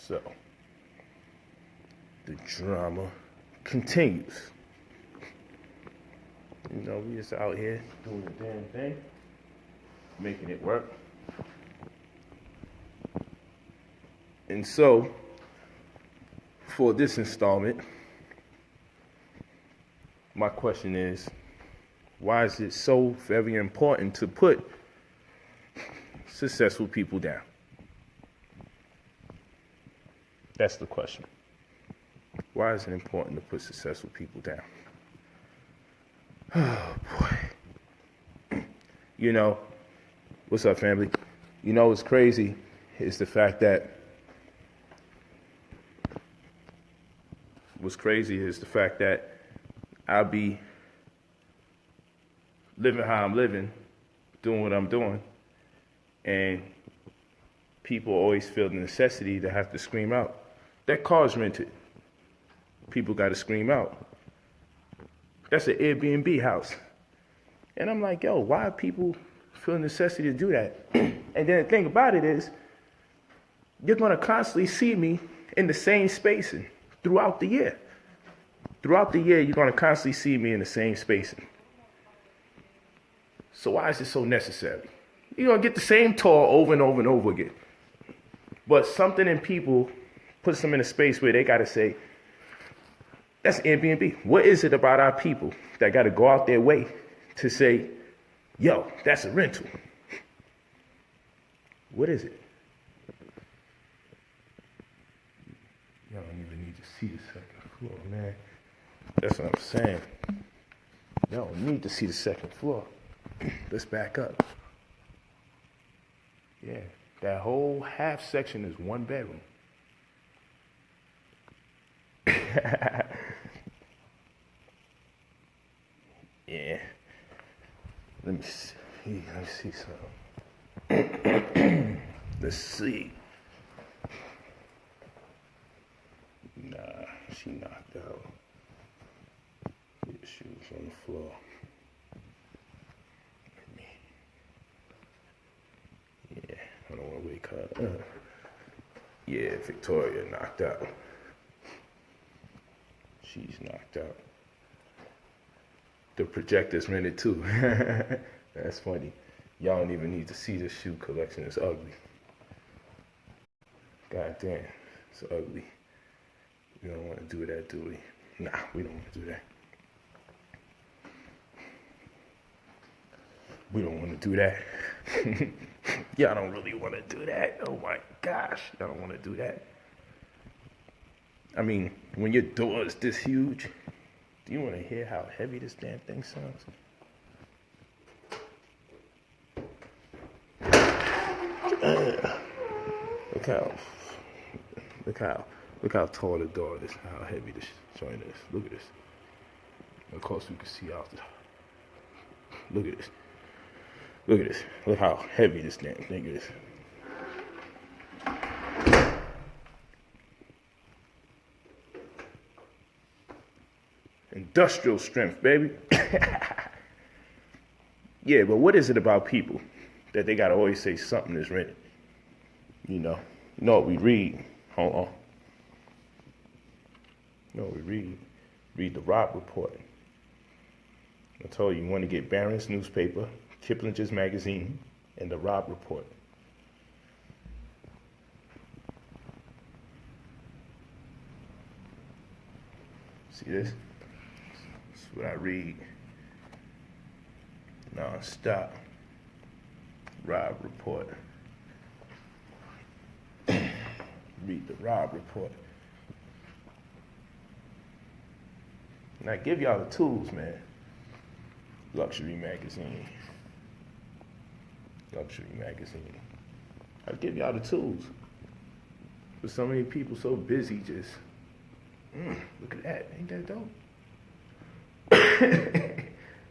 So, the drama continues. You know, we just out here doing the damn thing, making it work. And so, for this installment, my question is, why is it so very important to put successful people down? That's the question. Why is it important to put successful people down? Oh, boy. You know, what's up, family? You know what's crazy is the fact that I'll be living how I'm living, doing what I'm doing, and people always feel the necessity to have to scream out. That car's rented. People got to scream out. That's an Airbnb house. And I'm like, yo, why people feel the necessity to do that? And then the thing about it is, you're going to constantly see me in the same spacing throughout the year. Throughout the year, you're going to constantly see me in the same spacing. So why is it so necessary? You're going to get the same tour over and over and over again. But something in people puts them in a space where they got to say, that's Airbnb. What is it about our people that got to go out their way to say, yo, that's a rental? What is it? Y'all don't even need to see the second floor, man. That's what I'm saying. Y'all don't need to see the second floor. Let's back up. Yeah, that whole half section is one bedroom. Yeah. Let me see something. Let's see. Nah, she knocked out. Yeah, she was on the floor. Yeah, I don't want to wake her up. Yeah, Victoria knocked out. She's knocked out. The projector's rented too. That's funny. Y'all don't even need to see the shoe collection. It's ugly. God damn, it's ugly. We don't want to do that, do we? Nah, we don't want to do that. We don't want to do that. Y'all don't really want to do that. Oh my gosh, y'all don't want to do that. I mean, when your door is this huge, do you want to hear how heavy this damn thing sounds? Look how tall the door is, how heavy this joint is. Look at this. Of course, we can see out the. Look at this. Look at this. Look how heavy this damn thing is. Industrial strength, baby. Yeah, but what is it about people that they gotta always say something is rented? You know what we read? Hold on. You know what we read? Read the Rob Report. I told you want to get Barron's newspaper, Kiplinger's magazine, and the Rob Report. See this? This is what I read non-stop. Rob Report. Read the Rob Report. And I give y'all the tools, man. Luxury magazine. Luxury magazine. I give y'all the tools. But so many people so busy just, look at that. Ain't that dope?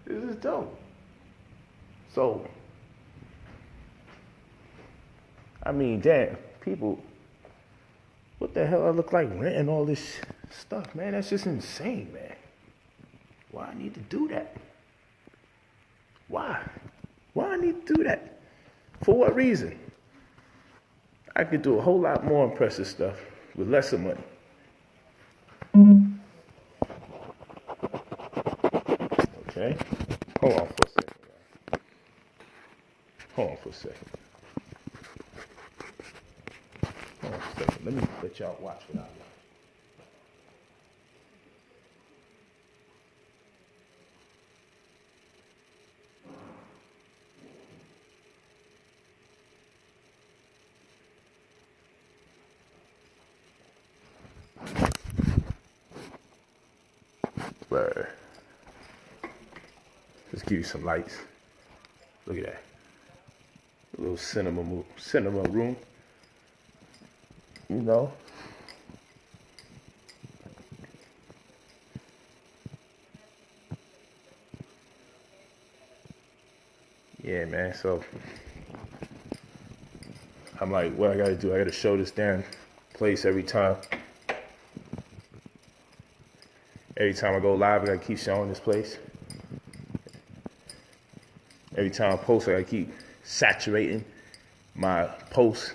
This is dope. So, I mean, damn, people, what the hell I look like renting all this stuff, man? That's just insane, man. Why I need to do that? Why? Why I need to do that? For what reason? I could do a whole lot more impressive stuff with lesser money. Okay? Hold on for a second, y'all. Hold on for a second. Hold on for a second. Let me let y'all watch what I watch. But let's give you some lights. Look at that. A little cinema room. You know. Yeah, man. So I'm like, what I gotta do? I gotta show this damn place every time. Every time I go live, I gotta keep showing this place. Every time I post, I gotta keep saturating my posts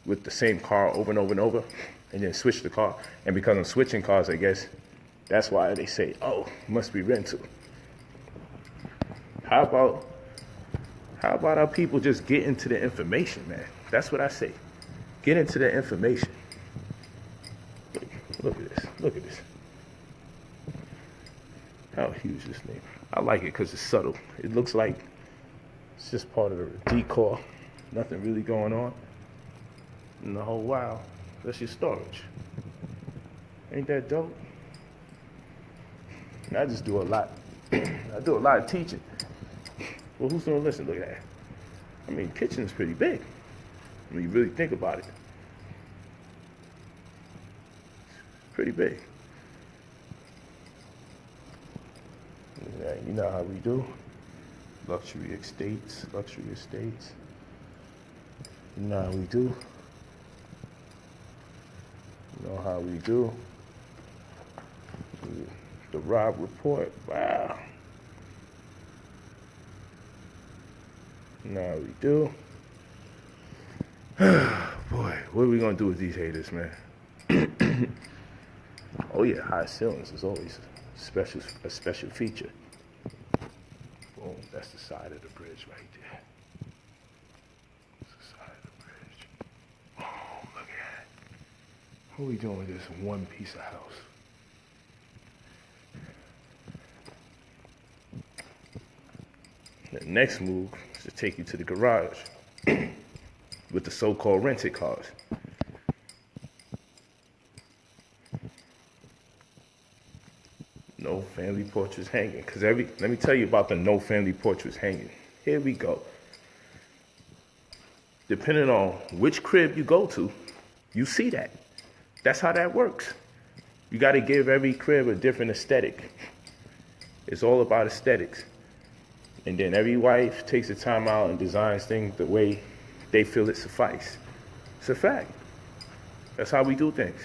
with the same car over and over and over, and then switch the car. And because I'm switching cars, I guess that's why they say, oh, must be rental. How about our people just get into the information, man? That's what I say. Get into the information. Look at this. Look at this. How huge is this thing? I like it because it's subtle. It looks like it's just part of the decor. Nothing really going on. And the whole wow, that's your storage. Ain't that dope? I just do a lot. I do a lot of teaching. Well, who's gonna listen? Look at that. I mean, kitchen is pretty big. When you really think about it. It's pretty big. Yeah, you know how we do. Luxury estates. You know how we do. You know how we do. The Rob Report. Wow. You know how we do. Boy, what are we gonna do with these haters, man? Oh yeah, high ceilings is always a special feature. Boom, that's the side of the bridge right there. That's the side of the bridge. Oh, look at that. What are we doing with this one piece of house? The next move is to take you to the garage with the so-called rented cars. No family portraits hanging. Because let me tell you about the no family portraits hanging. Here we go. Depending on which crib you go to, you see that. That's how that works. You got to give every crib a different aesthetic. It's all about aesthetics. And then every wife takes the time out and designs things the way they feel it suffice. It's a fact. That's how we do things.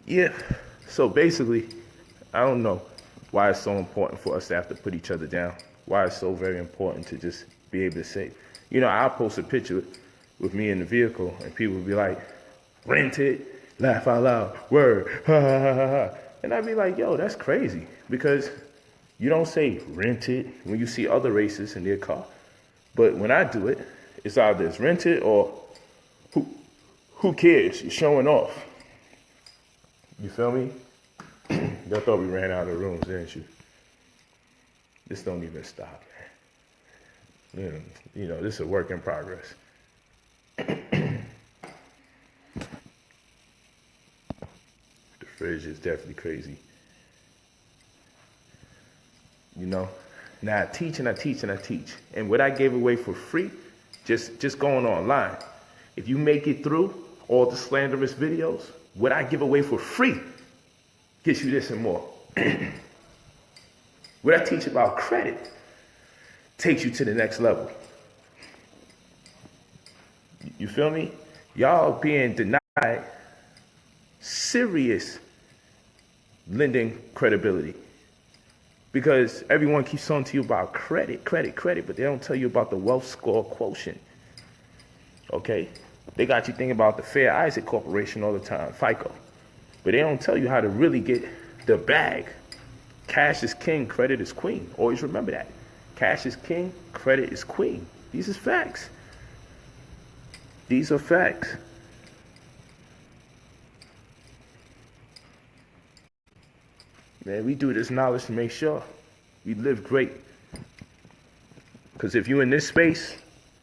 Yeah, so basically, I don't know why it's so important for us to have to put each other down. Why it's so very important to just be able to say, you know, I'll post a picture with me in the vehicle and people will be like, rent it, laugh out loud, word, ha ha ha ha ha. And I'd be like, yo, that's crazy because you don't say rent it when you see other races in their car. But when I do it, it's either it's rented or who cares? You're showing off. You feel me? Y'all thought we ran out of rooms, didn't you? This don't even stop, man. You know, this is a work in progress. The fridge is definitely crazy. You know? Now I teach. And what I gave away for free, just going online. If you make it through all the slanderous videos, what I give away for free gets you this and more. What I teach about credit takes you to the next level. You feel me? Y'all being denied serious lending credibility because everyone keeps on to you about credit, but they don't tell you about the wealth score quotient. Okay? They got you thinking about the Fair Isaac Corporation all the time, FICO. But they don't tell you how to really get the bag. Cash is king, credit is queen. Always remember that. Cash is king, credit is queen. These are facts. These are facts. Man, we do this knowledge to make sure we live great. Because if you're in this space,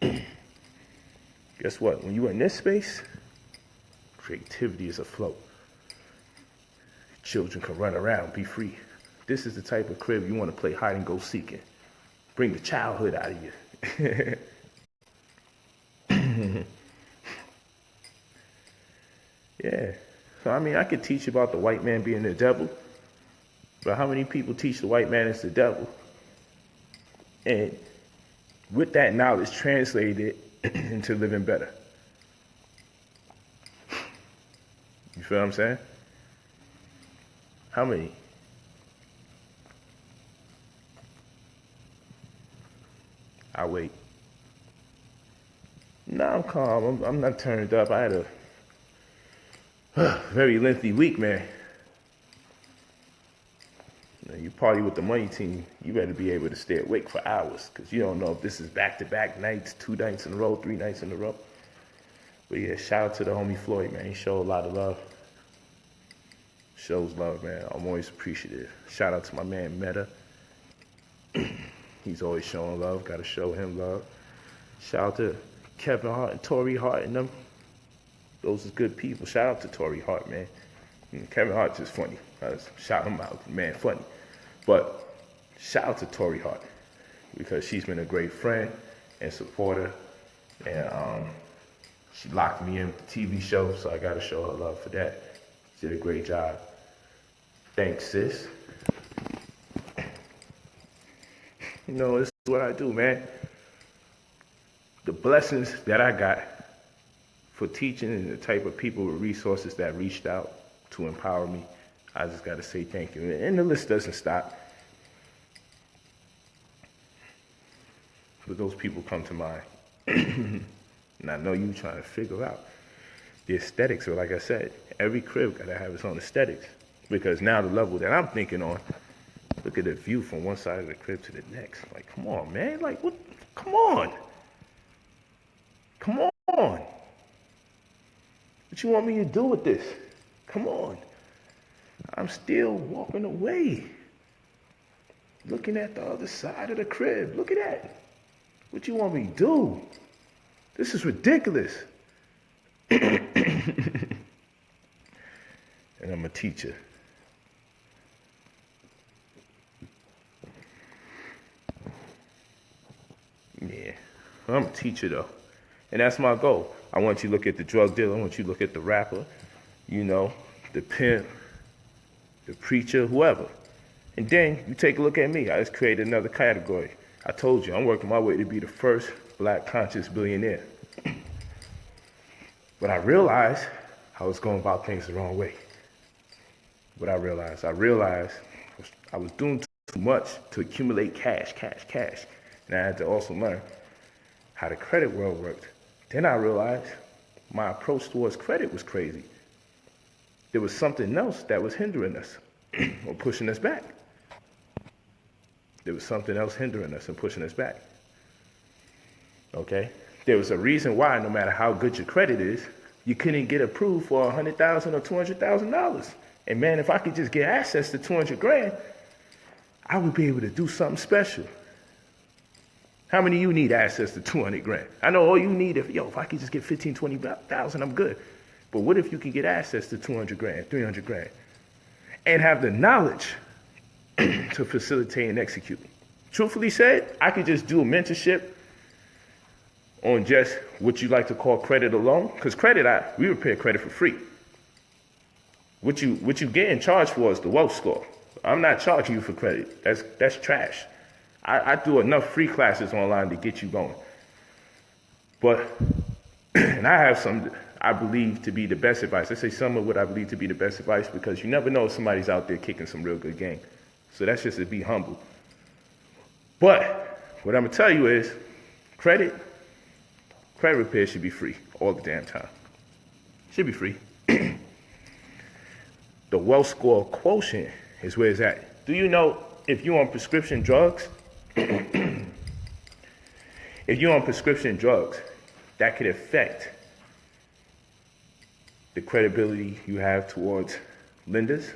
guess what? When you're in this space, creativity is afloat. Children can run around, be free. This is the type of crib you want to play hide and go seeking. Bring the childhood out of you. Yeah. So, I mean, I could teach you about the white man being the devil, but how many people teach the white man is the devil? And with that knowledge, translate it into living better. You feel what I'm saying? How many? I wait. No, I'm calm. I'm not turned up. I had a very lengthy week, man. You party with the money team, you better be able to stay awake for hours because you don't know if this is back-to-back nights, 2 nights in a row, 3 nights in a row. But yeah, shout out to the homie Floyd, man. He showed a lot of love. Shows love, man. I'm always appreciative. Shout out to my man Meta. He's always showing love. Got to show him love. Shout out to Kevin Hart and Tory Hart and them. Those are good people. Shout out to Tory Hart, man. Kevin Hart's just funny. I just shout him out, man, funny. But shout out to Tory Hart because she's been a great friend and supporter. And she locked me in with the TV show, so I got to show her love for that. She did a great job. Thanks, sis. You know, this is what I do, man. The blessings that I got for teaching and the type of people with resources that reached out to empower me, I just got to say thank you. And the list doesn't stop. But those people come to mind. And I know you trying to figure out the aesthetics. Or like I said, every crib got to have its own aesthetics. Because now the level that I'm thinking on, look at the view from one side of the crib to the next. Like, come on, man. Like, what? Come on. Come on. What you want me to do with this? Come on. I'm still walking away. Looking at the other side of the crib. Look at that. What you want me to do? This is ridiculous. And I'm a teacher. Yeah, I'm a teacher though. And that's my goal. I want you to look at the drug dealer. I want you to look at the rapper, you know, the pimp, the preacher, whoever. And then you take a look at me. I just created another category. I told you, I'm working my way to be the first black conscious billionaire. But I realized I was going about things the wrong way. What I realized I was doing too much to accumulate cash. And I had to also learn how the credit world worked. Then I realized my approach towards credit was crazy. There was something else that was hindering us or pushing us back. There was something else hindering us and pushing us back. Okay? There was a reason why, no matter how good your credit is, you couldn't get approved for $100,000 or $200,000. And man, if I could just get access to 200 grand, I would be able to do something special. How many of you need access to 200 grand? I know all you need if I could just get 15, 20,000, I'm good. But what if you can get access to 200 grand, 300 grand, and have the knowledge to facilitate and execute? Truthfully said, I could just do a mentorship on just what you like to call credit alone. Because credit, we repair credit for free. What you getting charged for is the wealth score. I'm not charging you for credit. That's trash. I do enough free classes online to get you going. But, and I I believe to be the best advice. I say some of what I believe to be the best advice because you never know if somebody's out there kicking some real good game. So that's just to be humble. But what I'm gonna tell you is credit repair should be free all the damn time. Should be free. The wealth score quotient is where it's at. Do you know if you're on prescription drugs, if you're on prescription drugs, that could affect the credibility you have towards lenders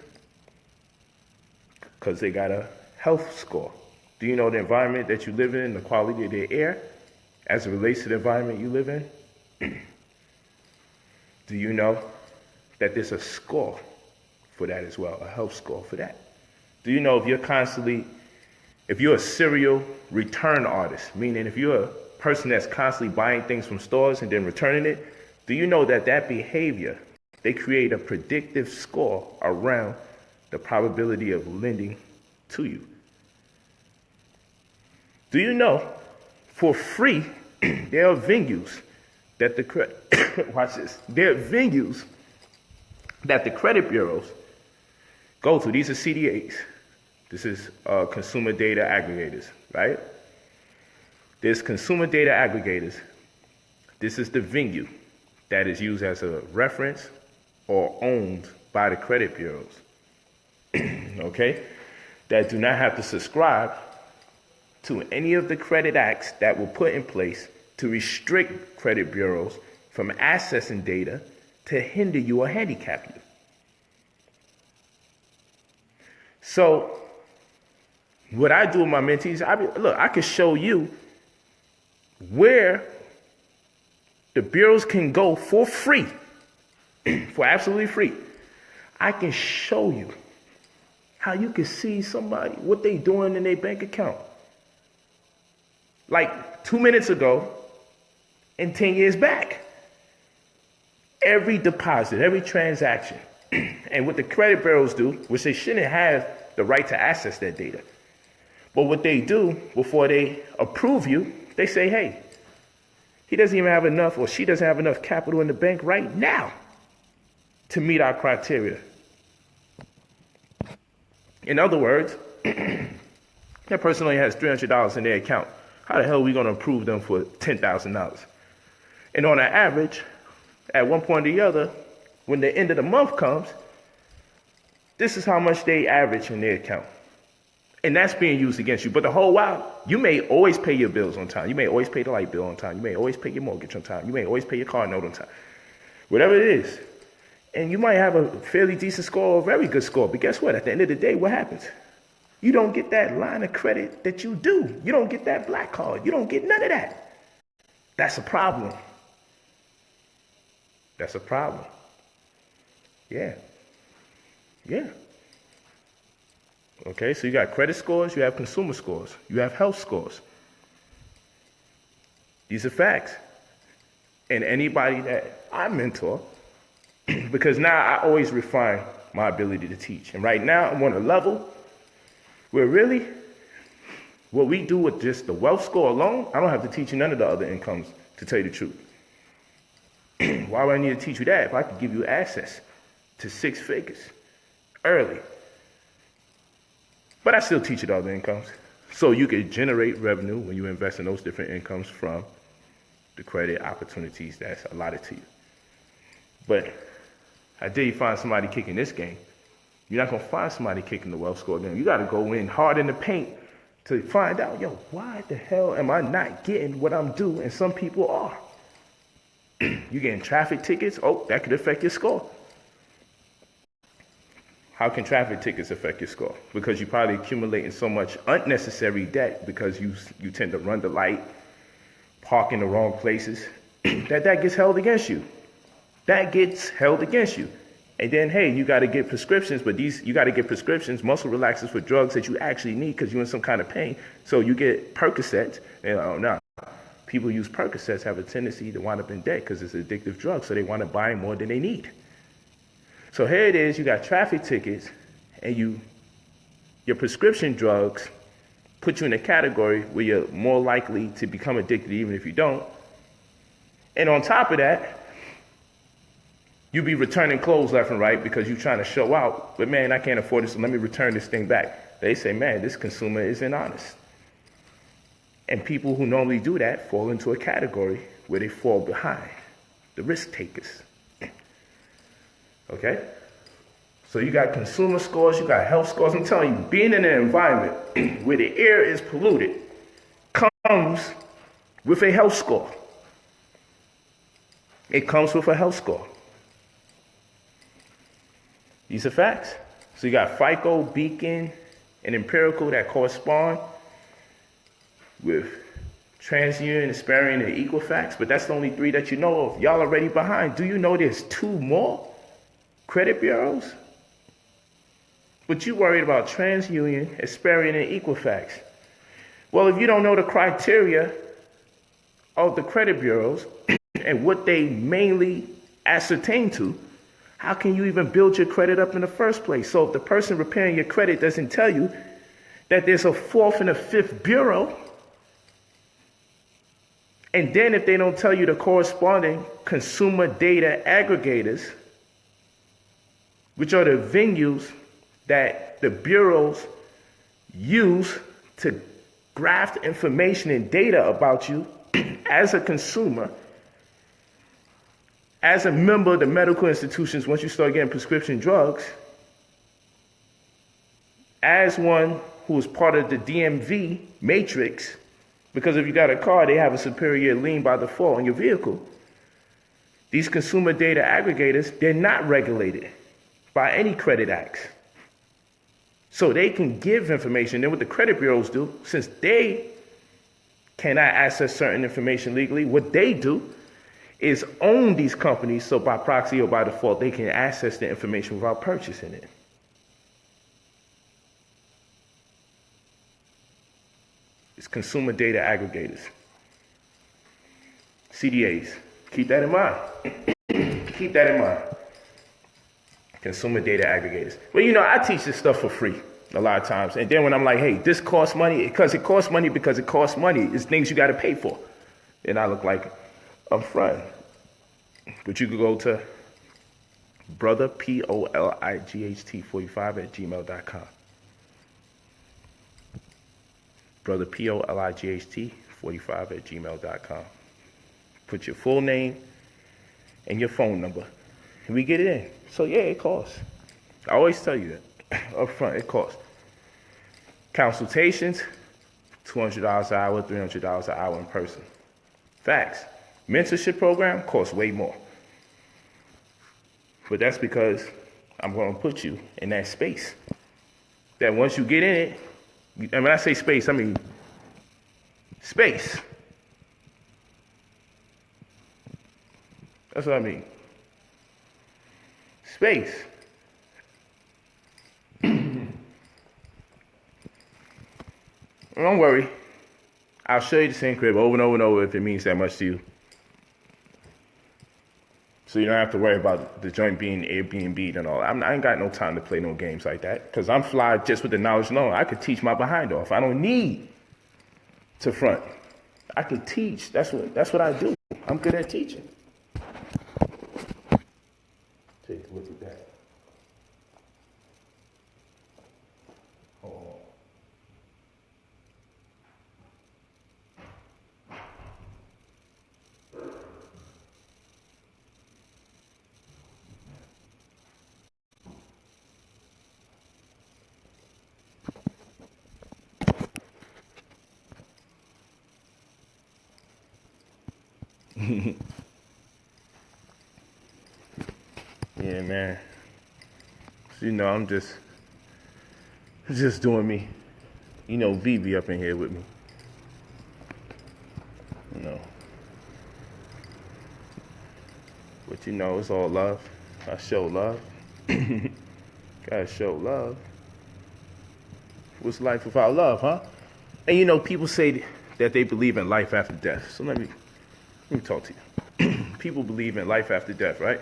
because they got a health score. Do you know the environment that you live in, the quality of the air as it relates to the environment you live in? Do you know that there's a score for that as well, a health score for that? Do you know if you're a serial return artist, meaning if you're a person that's constantly buying things from stores and then returning it, do you know that behavior, they create a predictive score around the probability of lending to you? Do you know for free, there are venues that watch this, there are venues that the credit bureaus go to. These are CDAs. This is consumer data aggregators, right? There's consumer data aggregators. This is the venue that is used as a reference or owned by the credit bureaus, okay? That do not have to subscribe to any of the credit acts that were put in place to restrict credit bureaus from accessing data to hinder you or handicap you. So what I do with my mentees, I can show you where the bureaus can go for free, for absolutely free. I can show you how you can see somebody, what they doing in their bank account. Like 2 minutes ago and 10 years back. Every deposit, every transaction. And what the credit bureaus do, which they shouldn't have the right to access that data. But what they do before they approve you, they say, hey, he doesn't even have enough or she doesn't have enough capital in the bank right now to meet our criteria. In other words, that person only has $300 in their account. How the hell are we going to approve them for $10,000? And on an average, at one point or the other, when the end of the month comes, this is how much they average in their account. And that's being used against you. But the whole while, you may always pay your bills on time. You may always pay the light bill on time. You may always pay your mortgage on time. You may always pay your car note on time. Whatever it is. And you might have a fairly decent score or a very good score. But guess what? At the end of the day, what happens? You don't get that line of credit that you do. You don't get that black card. You don't get none of that. That's a problem. That's a problem. Yeah. Yeah. Okay, so you got credit scores, you have consumer scores, you have health scores. These are facts. And anybody that I mentor, because now I always refine my ability to teach. And right now I'm on a level where really what we do with just the wealth score alone, I don't have to teach you none of the other incomes, to tell you the truth. Why would I need to teach you that if I could give you access to 6 figures early? But I still teach you the other incomes. So you can generate revenue when you invest in those different incomes from the credit opportunities that's allotted to you. But I dare you find somebody kicking this game. You're not going to find somebody kicking the wealth score game. You got to go in hard in the paint to find out, yo, why the hell am I not getting what I'm due? And some people are. You getting traffic tickets? Oh, that could affect your score. How can traffic tickets affect your score? Because you're probably accumulating so much unnecessary debt because you tend to run the light, park in the wrong places, that gets held against you. That gets held against you. And then, hey, you got to get prescriptions, but you got to get prescriptions, muscle relaxers for drugs that you actually need because you're in some kind of pain. So you get Percocets, and oh, no. People use Percocets have a tendency to wind up in debt because it's an addictive drug, so they wind up buying more than they need. So here it is, you got traffic tickets, and your prescription drugs put you in a category where you're more likely to become addicted even if you don't. And on top of that, You be returning clothes left and right because you're trying to show out, but man, I can't afford this, so let me return this thing back. They say, man, this consumer isn't honest. And people who normally do that fall into a category where they fall behind, the risk takers. Okay? So you got consumer scores, you got health scores. I'm telling you, being in an environment where the air is polluted comes with a health score. It comes with a health score. These are facts. So you got FICO, Beacon, and Empirical that correspond with TransUnion, Experian, and Equifax, but that's the only 3 that you know of. Y'all already behind. Do you know there's 2 more credit bureaus? But you worried about TransUnion, Experian, and Equifax. Well, if you don't know the criteria of the credit bureaus and what they mainly ascertain to, how can you even build your credit up in the first place? So if the person repairing your credit doesn't tell you that there's a 4th and a 5th bureau, and then if they don't tell you the corresponding consumer data aggregators, which are the venues that the bureaus use to graft information and data about you as a consumer, as a member of the medical institutions, once you start getting prescription drugs, as one who is part of the DMV matrix, because if you got a car, they have a superior lien by default on your vehicle. These consumer data aggregators, they're not regulated by any credit acts. So they can give information. Then what the credit bureaus do, since they cannot access certain information legally, what they do is own these companies, so by proxy or by default, they can access the information without purchasing it. It's consumer data aggregators. CDAs. Keep that in mind. Keep that in mind. Consumer data aggregators. Well, you know, I teach this stuff for free a lot of times. And then when I'm like, hey, this costs money, because it costs money, it's things you got to pay for. Then I look like I'm front. But you could go to brother, Polight 45 at gmail.com. Brother, Polight 45 at gmail.com. Put your full name and your phone number, and we get it in. So yeah, it costs. I always tell you that up front, it costs. Consultations, $200 an hour, $300 an hour in person. Facts. Mentorship program costs way more. But that's because I'm going to put you in that space. That once you get in it, and when I say space, I mean space. That's what I mean. Space. Don't worry. I'll show you the same crib over and over and over if it means that much to you. So you don't have to worry about the joint being Airbnb and all. I ain't got no time to play no games like that, because I'm fly just with the knowledge alone. I could teach my behind off. I don't need to front. I could teach. That's what I do. I'm good at teaching. Take a look at that. Oh. Yeah, man. So, you know, I'm just doing me. You know, V be up in here with me. You know. But you know, it's all love. I show love. Gotta show love. What's life without love, huh? And you know, people say that they believe in life after death. So let me talk to you. People believe in life after death, right?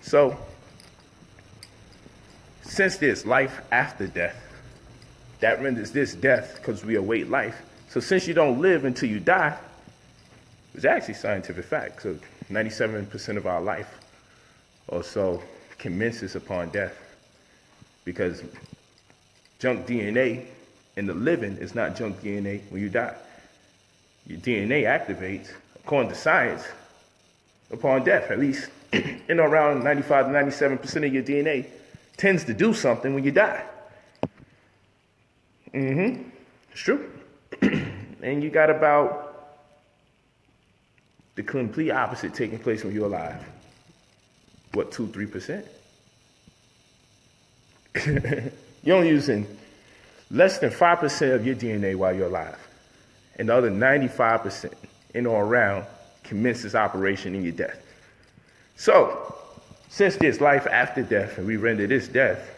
So, since there's life after death, that renders this death because we await life. So since you don't live until you die, it's actually scientific fact. So 97% of our life or so commences upon death. Because junk DNA in the living is not junk DNA when you die. Your DNA activates, according to science, upon death. At least, around 95 to 97% of your DNA tends to do something when you die. It's true. And you got about the complete opposite taking place when you're alive. What, 2-3%? You're only using less than 5% of your DNA while you're alive. And the other 95% in or around commences operation in your death. So, since there's life after death and we render this death,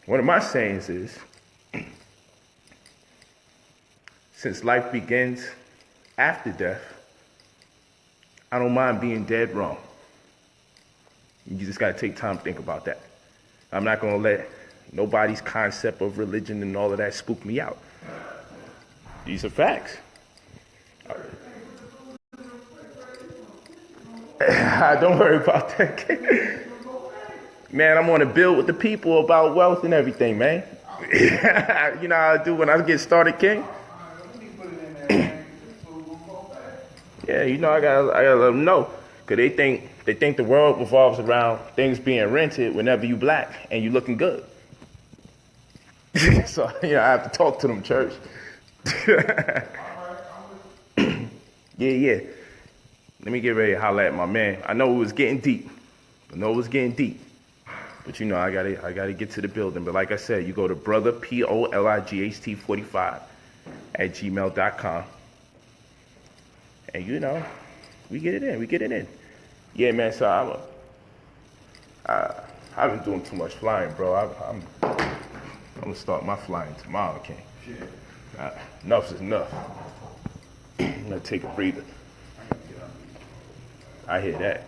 one of my sayings is, since life begins after death, I don't mind being dead wrong. You just got to take time to think about that. I'm not going to let nobody's concept of religion and all of that spook me out. These are facts. Don't worry about that. Man, I'm on a bill with the people about wealth and everything, man. You know how I do when I get started, King? Yeah, you know, I gotta let them know. Because they think the world revolves around things being rented whenever you black and you looking good. So, you know, I have to talk to them, church. Yeah. Let me get ready to holler at my man. I know it was getting deep. But you know, I gotta get to the building. But like I said, you go to brother, POLIGHT 45 at gmail.com. And you know, we get it in. Yeah, man, so I've been doing too much flying, bro. I'm gonna start my flying tomorrow, King. Enough is enough. I'm gonna take a breather. I hear that.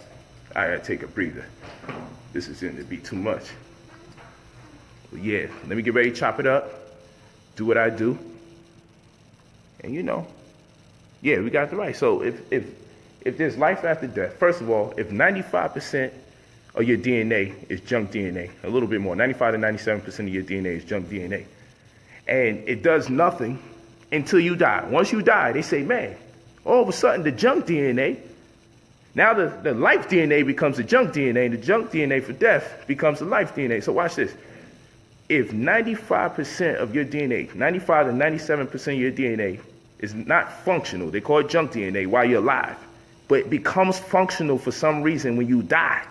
I gotta take a breather. This is going to be too much. But yeah, let me get ready to chop it up, do what I do. And you know, yeah, we got the right. So if there's life after death, first of all, if 95% of your DNA is junk DNA, a little bit more, 95 to 97% of your DNA is junk DNA, and it does nothing until you die. Once you die, they say, man, all of a sudden the junk DNA, now the life DNA becomes the junk DNA, and the junk DNA for death becomes the life DNA. So watch this. If 95% of your DNA, 95 to 97% of your DNA is not functional, they call it junk DNA while you're alive, but it becomes functional for some reason when you die,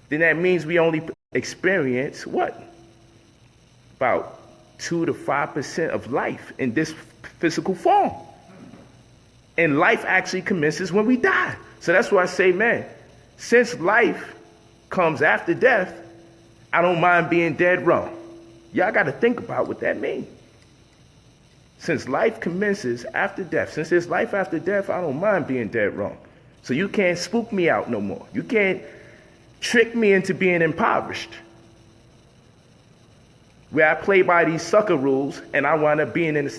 then that means we only experience what? About 2 to 5% of life in this physical form. And life actually commences when we die. So that's why I say, man, since life comes after death, I don't mind being dead wrong. Y'all got to think about what that means. Since life commences after death, since there's life after death, I don't mind being dead wrong. So you can't spook me out no more. You can't trick me into being impoverished, where I play by these sucker rules and I wind up being in the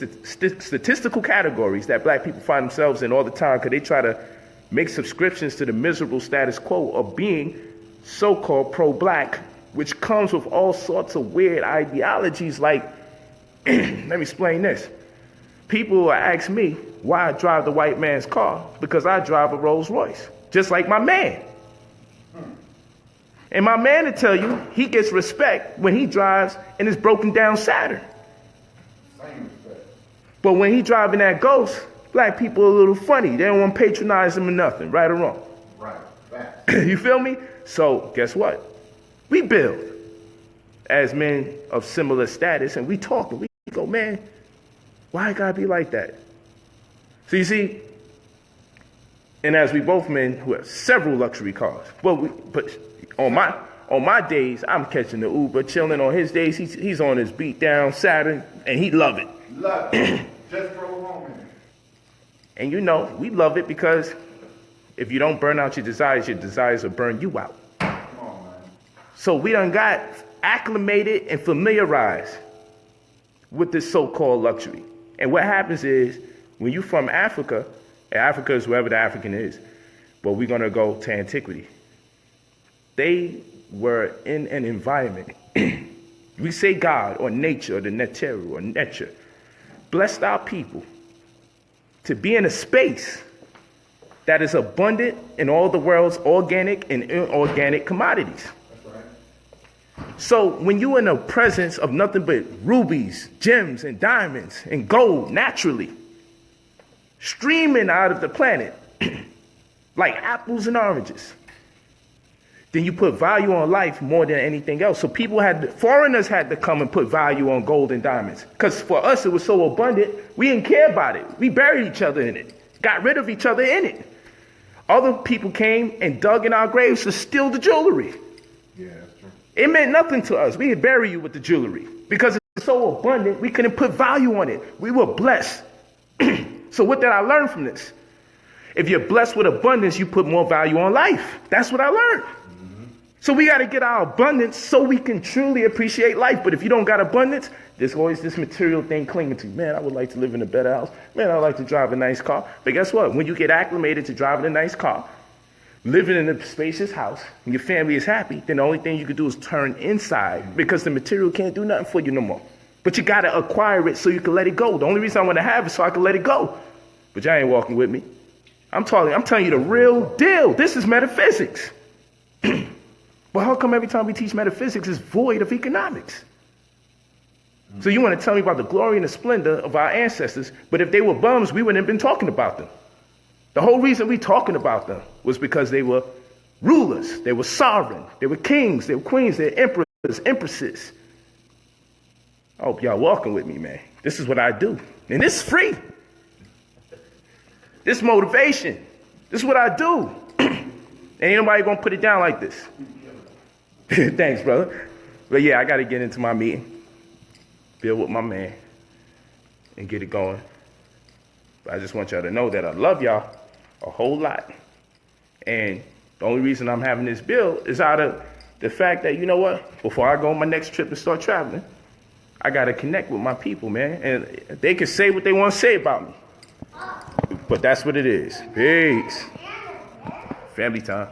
statistical categories that black people find themselves in all the time because they try to make subscriptions to the miserable status quo of being so-called pro-black, which comes with all sorts of weird ideologies like, let me explain this. People will ask me why I drive the white man's car because I drive a Rolls Royce, just like my man. And my man will tell you he gets respect when he drives in his broken down Saturn. Same respect. But when he driving that Ghost, black people are a little funny. They don't want to patronize him or nothing, right or wrong. Right. You feel me? So guess what? We build as men of similar status, and we talk and we go, man, why it gotta be like that? So you see, and as we both men who have several luxury cars, but on my days, I'm catching the Uber, chilling. On his days, he's on his beat down Saturn, and he love it. Love it. Just drove home in it. And you know, we love it because if you don't burn out your desires will burn you out. Come on, man. So we done got acclimated and familiarized with this so-called luxury. And what happens is, when you from Africa, and Africa is wherever the African is, but we're going to go to antiquity. they were in an environment. We say God or nature or the neteru or nature blessed our people to be in a space that is abundant in all the world's organic and inorganic commodities. That's right. So when you're in the presence of nothing but rubies, gems, and diamonds and gold naturally streaming out of the planet like apples and oranges, then you put value on life more than anything else. So foreigners had to come and put value on gold and diamonds. Because for us, it was so abundant, we didn't care about it. We buried each other in it, got rid of each other in it. Other people came and dug in our graves to steal the jewelry. Yeah, that's true. It meant nothing to us. We would bury you with the jewelry. Because it's so abundant, we couldn't put value on it. We were blessed. So what did I learn from this? If you're blessed with abundance, you put more value on life. That's what I learned. So we got to get our abundance so we can truly appreciate life. But if you don't got abundance, there's always this material thing clinging to you. Man, I would like to live in a better house. Man, I would like to drive a nice car. But guess what? When you get acclimated to driving a nice car, living in a spacious house, and your family is happy, then the only thing you can do is turn inside because the material can't do nothing for you no more. But you got to acquire it so you can let it go. The only reason I want to have it so I can let it go. But y'all ain't walking with me. I'm telling you the real deal. This is metaphysics. Well, how come every time we teach metaphysics it's void of economics? So you want to tell me about the glory and the splendor of our ancestors, but if they were bums, we wouldn't have been talking about them. The whole reason we talking about them was because they were rulers, they were sovereign, they were kings, they were queens, they were emperors, empresses. I hope y'all walking with me, man. This is what I do. And this is free. This motivation. This is what I do. Ain't nobody gonna put it down like this. Thanks, brother. But yeah, I got to get into my meeting, build with my man, and get it going. But I just want y'all to know that I love y'all a whole lot. And the only reason I'm having this build is out of the fact that, you know what, before I go on my next trip and start traveling, I got to connect with my people, man. And they can say what they want to say about me. But that's what it is. Peace. Family time.